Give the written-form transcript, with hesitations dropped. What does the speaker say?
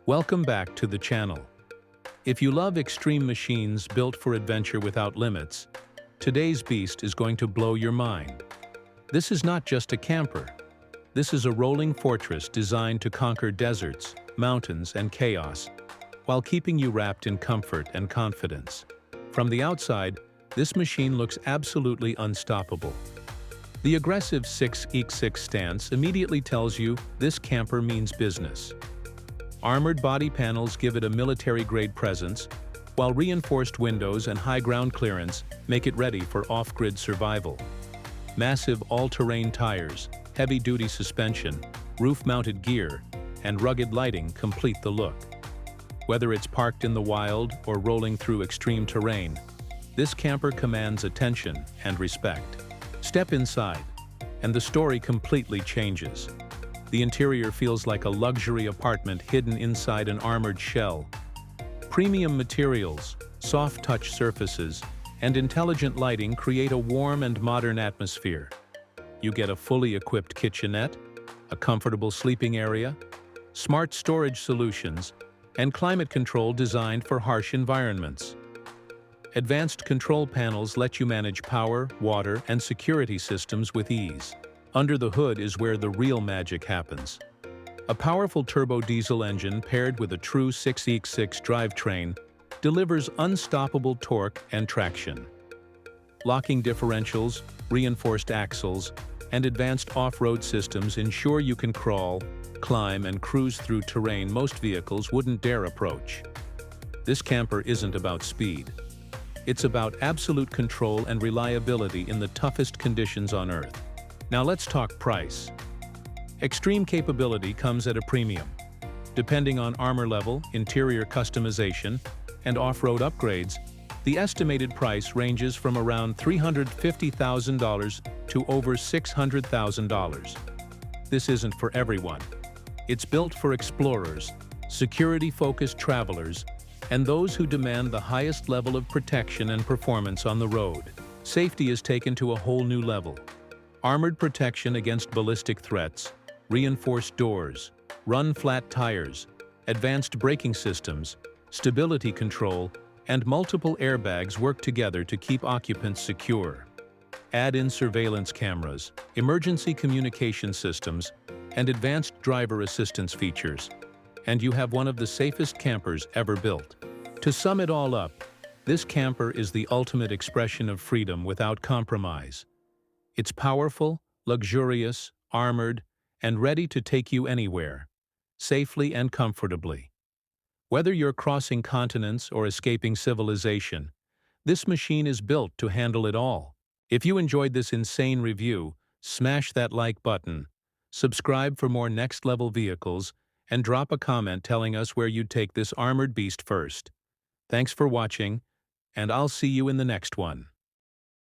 Welcome back to the channel. If you love extreme machines built for adventure without limits, today's beast is going to blow your mind. This is not just a camper. This is a rolling fortress designed to conquer deserts, mountains, and chaos, while keeping you wrapped in comfort and confidence. From the outside, this machine looks absolutely unstoppable. The aggressive 6x6 stance immediately tells you this camper means business. Armored body panels give it a military-grade presence, while reinforced windows and high ground clearance make it ready for off-grid survival. Massive all-terrain tires, heavy-duty suspension, roof-mounted gear, and rugged lighting complete the look. Whether it's parked in the wild or rolling through extreme terrain, this camper commands attention and respect. Step inside, and the story completely changes. The interior feels like a luxury apartment hidden inside an armored shell. Premium materials, soft-touch surfaces, and intelligent lighting create a warm and modern atmosphere. You get a fully equipped kitchenette, a comfortable sleeping area, smart storage solutions, and climate control designed for harsh environments. Advanced control panels let you manage power, water, and security systems with ease. Under the hood is where the real magic happens. A powerful turbo diesel engine paired with a true 6x6 drivetrain delivers unstoppable torque and traction. Locking differentials, reinforced axles, and advanced off-road systems ensure you can crawl, climb, and cruise through terrain most vehicles wouldn't dare approach. This camper isn't about speed. It's about absolute control and reliability in the toughest conditions on Earth. Now let's talk price. Extreme capability comes at a premium. Depending on armor level, interior customization, and off-road upgrades, the estimated price ranges from around $350,000 to over $600,000. This isn't for everyone. It's built for explorers, security-focused travelers, and those who demand the highest level of protection and performance on the road. Safety is taken to a whole new level. Armored protection against ballistic threats, reinforced doors, run-flat tires, advanced braking systems, stability control, and multiple airbags work together to keep occupants secure. Add in surveillance cameras, emergency communication systems, and advanced driver assistance features, and you have one of the safest campers ever built. To sum it all up, this camper is the ultimate expression of freedom without compromise. It's powerful, luxurious, armored, and ready to take you anywhere, safely and comfortably. Whether you're crossing continents or escaping civilization, this machine is built to handle it all. If you enjoyed this insane review, smash that like button, subscribe for more next-level vehicles, and drop a comment telling us where you'd take this armored beast first. Thanks for watching, and I'll see you in the next one.